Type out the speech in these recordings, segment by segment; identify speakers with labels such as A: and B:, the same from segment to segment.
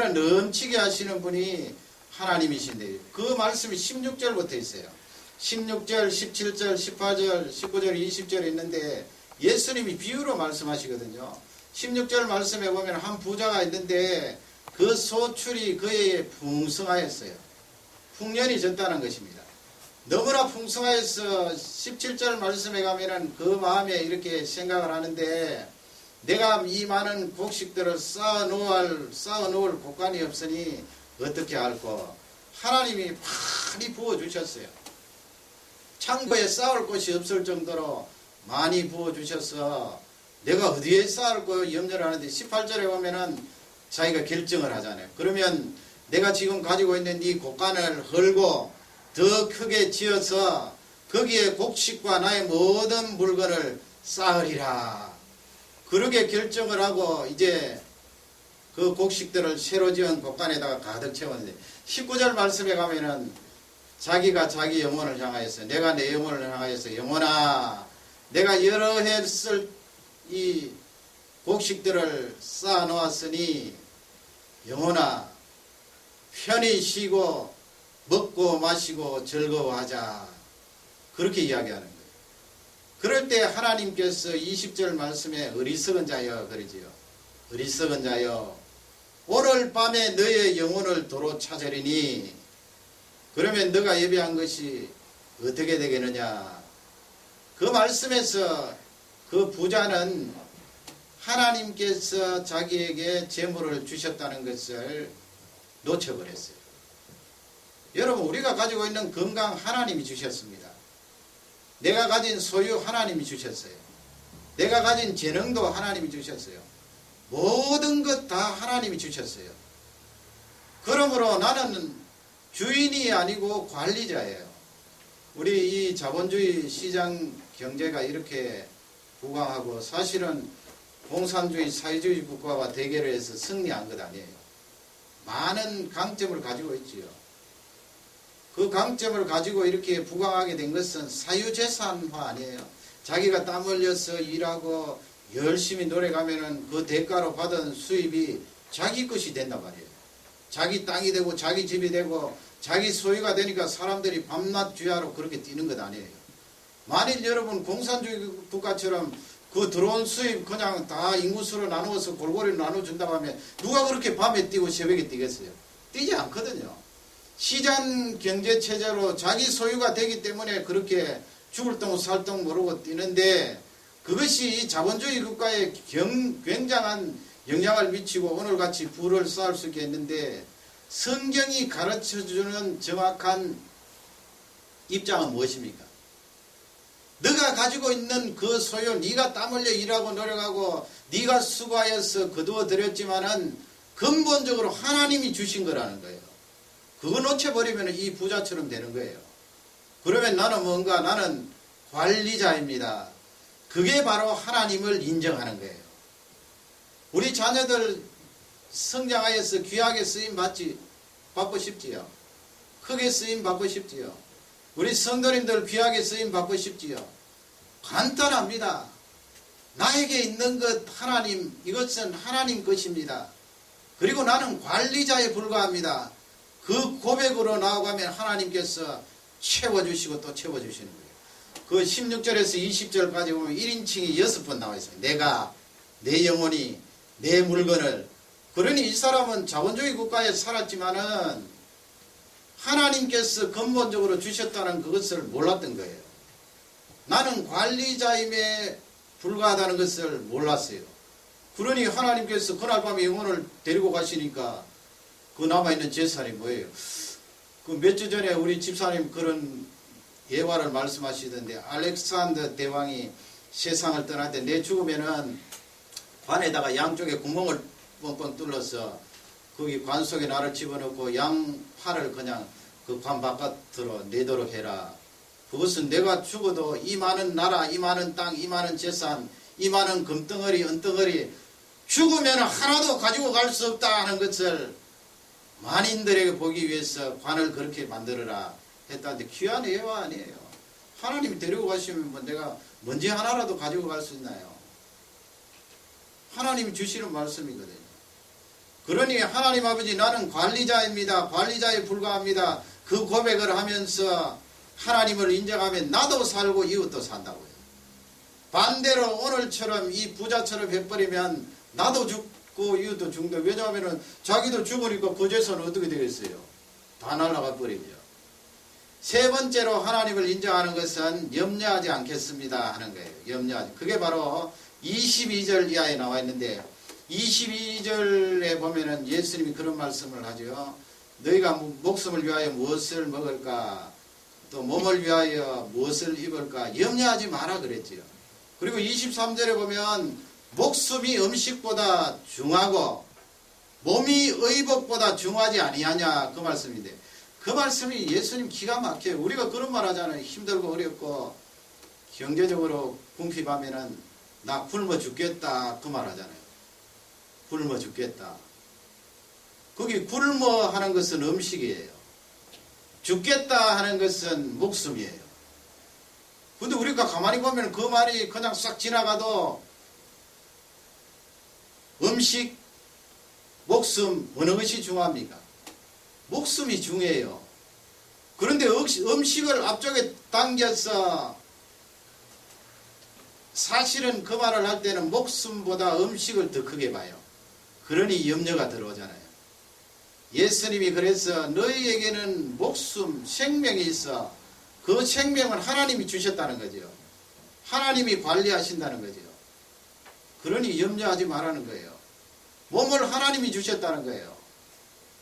A: 은혜를 넘치게 하시는 분이 하나님이신데 그 말씀이 16절부터 있어요. 16절, 17절, 18절, 19절, 20절 있는데 예수님이 비유로 말씀하시거든요. 16절 말씀에 보면 한 부자가 있는데 그 소출이 그의 풍성하였어요. 풍년이 졌다는 것입니다. 너무나 풍성하여서 17절 말씀에 가면은 그 마음에 이렇게 생각을 하는데 내가 이 많은 곡식들을 쌓아놓을 곳간이 없으니 어떻게 할꼬. 하나님이 많이 부어주셨어요. 창고에 쌓을 곳이 없을 정도로 많이 부어주셔서 내가 어디에 쌓을까 염려를 하는데 18절에 보면은 자기가 결정을 하잖아요. 그러면 내가 지금 가지고 있는 이 곳간을 헐고 더 크게 지어서 거기에 곡식과 나의 모든 물건을 쌓으리라. 그렇게 결정을 하고 이제 그 곡식들을 새로 지은 곳간에다가 가득 채웠는데 19절 말씀에 가면은 자기가 자기 영혼을 향하여서 내가 내 영혼을 향하여서 영혼아 내가 여러 해 쓸 이 곡식들을 쌓아 놓았으니 영혼아 편히 쉬고 먹고 마시고 즐거워하자. 그렇게 이야기하는 거예요. 그럴 때 하나님께서 20절 말씀에 어리석은 자여 그러지요. 어리석은 자여 오늘 밤에 너의 영혼을 도로 찾으리니 그러면 너가 예배한 것이 어떻게 되겠느냐. 그 말씀에서 그 부자는 하나님께서 자기에게 재물을 주셨다는 것을 놓쳐버렸어요. 여러분 우리가 가지고 있는 건강 하나님이 주셨습니다. 내가 가진 소유 하나님이 주셨어요. 내가 가진 재능도 하나님이 주셨어요. 모든 것 다 하나님이 주셨어요. 그러므로 나는 주인이 아니고 관리자예요. 우리 이 자본주의 시장 경제가 이렇게 부강하고 사실은 공산주의 사회주의 국가와 대결을 해서 승리한 것 아니에요. 많은 강점을 가지고 있지요. 그 강점을 가지고 이렇게 부강하게 된 것은 사유재산화 아니에요. 자기가 땀 흘려서 일하고 열심히 노력하면은 그 대가로 받은 수입이 자기 것이 된단 말이에요. 자기 땅이 되고 자기 집이 되고 자기 소유가 되니까 사람들이 밤낮 주야로 그렇게 뛰는 것 아니에요. 만일 여러분 공산주의 국가처럼 그 들어온 수입 그냥 다 인구수로 나누어서 골고루 나눠준다고 하면 누가 그렇게 밤에 뛰고 새벽에 뛰겠어요? 뛰지 않거든요. 시장 경제 체제로 자기 소유가 되기 때문에 그렇게 죽을 똥 살 똥 모르고 뛰는데 그것이 자본주의 국가에 굉장한 영향을 미치고 오늘같이 부를 쌓을 수 있겠는데 성경이 가르쳐주는 정확한 입장은 무엇입니까? 너가 가지고 있는 그 소유, 네가 땀 흘려 일하고 노력하고 네가 수고하여서 거두어들였지만은 근본적으로 하나님이 주신 거라는 거예요. 그거 놓쳐버리면 이 부자처럼 되는 거예요. 그러면 나는 뭔가 나는 관리자입니다. 그게 바로 하나님을 인정하는 거예요. 우리 자녀들 성장하여서 귀하게 쓰임 받고 싶지요. 크게 쓰임 받고 싶지요. 우리 성도님들 귀하게 쓰임 받고 싶지요. 간단합니다. 나에게 있는 것 하나님, 이것은 하나님 것입니다. 그리고 나는 관리자에 불과합니다. 그 고백으로 나아가면 하나님께서 채워주시고 또 채워주시는 거예요. 그 16절에서 20절까지 보면 1인칭이 6번 나와 있어요. 내가, 내 영혼이, 내 물건을. 그러니 이 사람은 자본주의 국가에 살았지만은 하나님께서 근본적으로 주셨다는 그것을 몰랐던 거예요. 나는 관리자임에 불과하다는 것을 몰랐어요. 그러니 하나님께서 그날 밤에 영혼을 데리고 가시니까 그 남아있는 재산이 뭐예요? 그 몇 주 전에 우리 집사님 그런 예화를 말씀하시던데 알렉산더 대왕이 세상을 떠날 때 내 죽으면은 관에다가 양쪽에 구멍을 뻥뻥 뚫어서 거기 관 속에 나를 집어넣고 양팔을 그냥 그 관 바깥으로 내도록 해라. 그것은 내가 죽어도 이 많은 나라, 이 많은 땅, 이 많은 재산, 이 많은 금덩어리, 은덩어리 죽으면 하나도 가지고 갈 수 없다 하는 것을 만인들에게 보기 위해서 관을 그렇게 만들어라 했다는데 귀한 예화 아니에요. 하나님이 데리고 가시면 뭐 내가 먼지 하나라도 가지고 갈 수 있나요? 하나님이 주시는 말씀이거든요. 그러니 하나님 아버지 나는 관리자입니다. 관리자에 불과합니다. 그 고백을 하면서 하나님을 인정하면 나도 살고 이웃도 산다고요. 반대로 오늘처럼 이 부자처럼 해버리면 나도 죽고 이웃도 죽는다. 왜냐하면 자기도 죽으니까 그 재산은 어떻게 되겠어요? 다 날아가 버리죠. 세 번째로 하나님을 인정하는 것은 염려하지 않겠습니다 하는 거예요. 염려하지. 그게 바로 22절 이하에 나와 있는데 22절에 보면은 예수님이 그런 말씀을 하죠. 너희가 목숨을 위하여 무엇을 먹을까? 또 몸을 위하여 무엇을 입을까? 염려하지 마라 그랬지요. 그리고 23절에 보면 목숨이 음식보다 중하고 몸이 의복보다 중하지 아니하냐 그 말씀인데 그 말씀이 예수님 기가 막혀요. 우리가 그런 말 하잖아요. 힘들고 어렵고 경제적으로 궁핍하면은 나 굶어 죽겠다 그 말 하잖아요. 굶어 죽겠다. 거기 굶어 하는 것은 음식이에요. 죽겠다 하는 것은 목숨이에요. 근데 우리가 가만히 보면 그 말이 그냥 싹 지나가도 음식, 목숨 어느 것이 중요합니까? 목숨이 중요해요. 그런데 음식을 앞쪽에 당겨서 사실은 그 말을 할 때는 목숨보다 음식을 더 크게 봐요. 그러니 염려가 들어오잖아요. 예수님이 그래서 너희에게는 목숨, 생명이 있어. 그 생명은 하나님이 주셨다는 거죠. 하나님이 관리하신다는 거죠. 그러니 염려하지 말라는 거예요. 몸을 하나님이 주셨다는 거예요.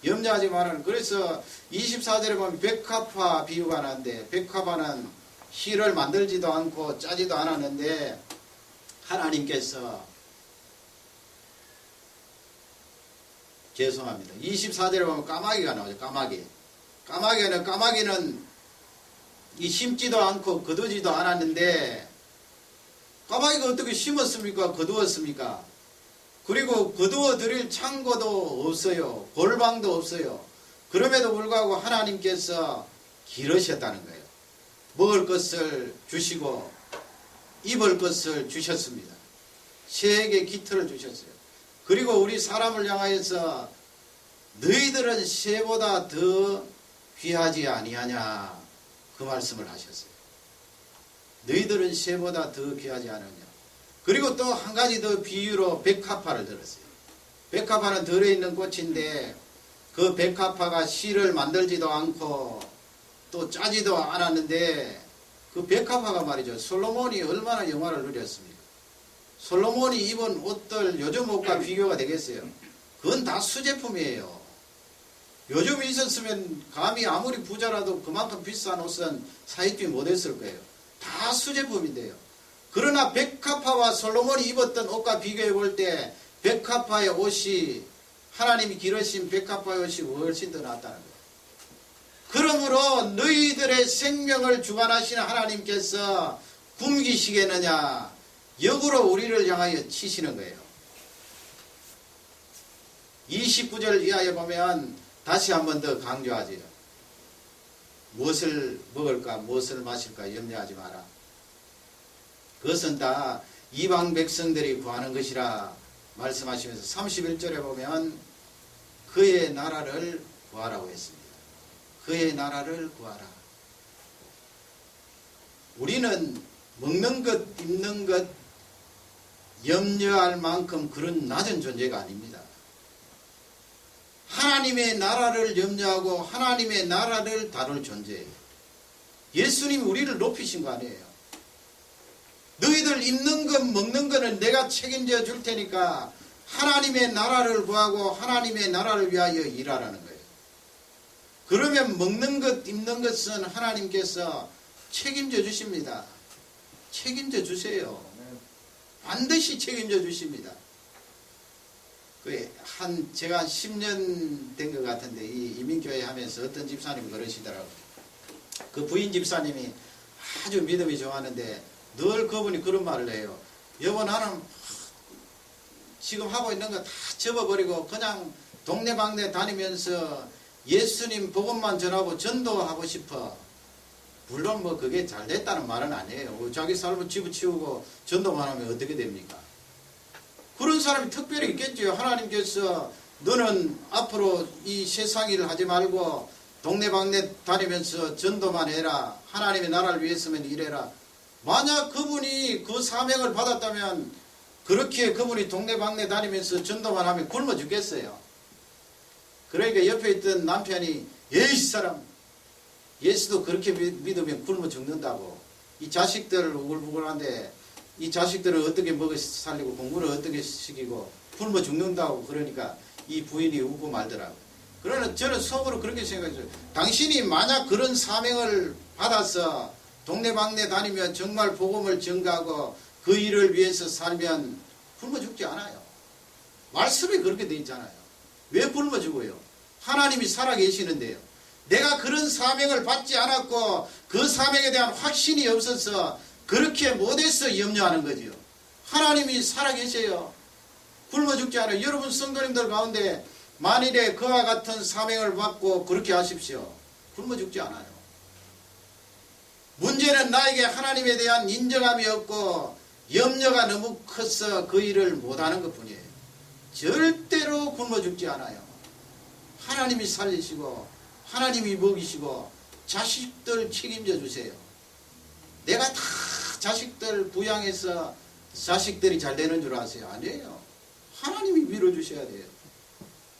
A: 염려하지 말라는. 그래서 24절에 보면 백합화 비유가 나는데 백합화는 실을 만들지도 않고 짜지도 않았는데 하나님께서 죄송합니다. 24절에 보면 까마귀가 나오죠. 까마귀는 이 심지도 않고 거두지도 않았는데 까마귀가 어떻게 심었습니까? 거두었습니까? 그리고 거두어 드릴 창고도 없어요. 골방도 없어요. 그럼에도 불구하고 하나님께서 기르셨다는 거예요. 먹을 것을 주시고 입을 것을 주셨습니다. 새에게 깃털을 주셨어요. 그리고 우리 사람을 향하여서 너희들은 새보다 더 귀하지 아니하냐 그 말씀을 하셨어요. 너희들은 새보다 더 귀하지 않으냐. 그리고 또 한 가지 더 비유로 백합화를 들었어요. 백합화는 들어있는 꽃인데 그 백합화가 실을 만들지도 않고 또 짜지도 않았는데 그 백합화가 말이죠. 솔로몬이 얼마나 영화를 누렸습니까? 솔로몬이 입은 옷들 요즘 옷과 비교가 되겠어요. 그건 다 수제품이에요. 요즘 있었으면 감히 아무리 부자라도 그만큼 비싼 옷은 사입지 못했을 거예요. 다 수제품인데요. 그러나 백합화와 솔로몬이 입었던 옷과 비교해 볼 때 백합화의 옷이 하나님이 기르신 백합화의 옷이 훨씬 더 낫다는 거예요. 그러므로 너희들의 생명을 주관하시는 하나님께서 굶기시겠느냐 역으로 우리를 향하여 치시는 거예요. 29절 이하에 보면 다시 한 번 더 강조하지요. 무엇을 먹을까 무엇을 마실까 염려하지 마라. 그것은 다 이방 백성들이 구하는 것이라 말씀하시면서 31절에 보면 그의 나라를 구하라고 했습니다. 그의 나라를 구하라. 우리는 먹는 것, 입는 것 염려할 만큼 그런 낮은 존재가 아닙니다. 하나님의 나라를 염려하고 하나님의 나라를 다룰 존재예요. 예수님이 우리를 높이신 거 아니에요. 너희들 입는 것, 먹는 것은 내가 책임져 줄 테니까 하나님의 나라를 구하고 하나님의 나라를 위하여 일하라는 거예요. 그러면 먹는 것, 입는 것은 하나님께서 책임져 주십니다. 책임져 주세요. 반드시 책임져 주십니다. 제가 한 10년 된 것 같은데 이 이민교회 하면서 어떤 집사님이 그러시더라고요. 그 부인 집사님이 아주 믿음이 좋았는데 늘 그분이 그런 말을 해요. 여보 나는 지금 하고 있는 거 다 접어버리고 그냥 동네방네 다니면서 예수님 복음만 전하고 전도하고 싶어. 물론 뭐 그게 잘 됐다는 말은 아니에요. 자기 삶을 집어치우고 전도만 하면 어떻게 됩니까? 그런 사람이 특별히 있겠죠. 하나님께서 너는 앞으로 이 세상 일을 하지 말고 동네방네 다니면서 전도만 해라. 하나님의 나라를 위해서만 일해라. 만약 그분이 그 사명을 받았다면 그렇게 그분이 동네방네 다니면서 전도만 하면 굶어 죽겠어요. 그러니까 옆에 있던 남편이 에이 사람 예수도 그렇게 믿으면 굶어 죽는다고. 이 자식들 우글부글한데 이 자식들을 어떻게 먹여 살리고 공부를 어떻게 시키고 굶어 죽는다고. 그러니까 이 부인이 웃고 말더라고. 그러나 저는 속으로 그렇게 생각했어요. 당신이 만약 그런 사명을 받아서 동네방네 다니며 정말 복음을 전가하고 그 일을 위해서 살면 굶어 죽지 않아요. 말씀이 그렇게 돼 있잖아요. 왜 굶어 죽어요? 하나님이 살아계시는데요. 내가 그런 사명을 받지 않았고 그 사명에 대한 확신이 없어서 그렇게 못해서 염려하는 거죠. 하나님이 살아계세요. 굶어 죽지 않아요. 여러분 성도님들 가운데 만일에 그와 같은 사명을 받고 그렇게 하십시오. 굶어 죽지 않아요. 문제는 나에게 하나님에 대한 인정함이 없고 염려가 너무 커서 그 일을 못하는 것뿐이에요. 절대로 굶어 죽지 않아요. 하나님이 살리시고 하나님이 먹이시고 자식들 책임져 주세요. 내가 다 자식들 부양해서 자식들이 잘 되는 줄 아세요? 아니에요. 하나님이 밀어주셔야 돼요.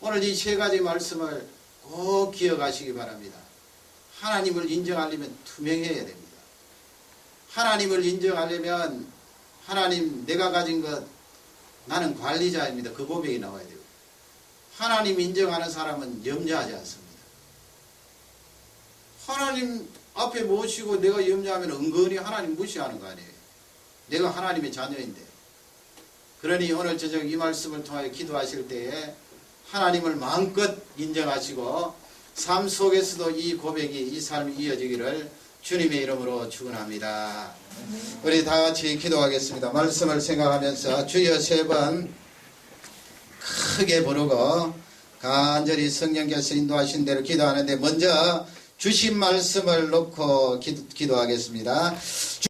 A: 오늘 이 세 가지 말씀을 꼭 기억하시기 바랍니다. 하나님을 인정하려면 투명해야 됩니다. 하나님을 인정하려면 하나님 내가 가진 것 나는 관리자입니다. 그 고백이 나와야 돼요. 하나님 인정하는 사람은 염려하지 않습니다. 하나님 앞에 모시고 내가 염려하면 은근히 하나님 무시하는 거 아니에요. 내가 하나님의 자녀인데. 그러니 오늘 저녁 이 말씀을 통하여 기도하실 때에 하나님을 마음껏 인정하시고 삶 속에서도 이 고백이 이 삶이 이어지기를 주님의 이름으로 축원합니다. 우리 다 같이 기도하겠습니다. 말씀을 생각하면서 주여 세 번 크게 부르고 간절히 성령께서 인도하신 대로 기도하는데 먼저 주신 말씀을 놓고 기도하겠습니다.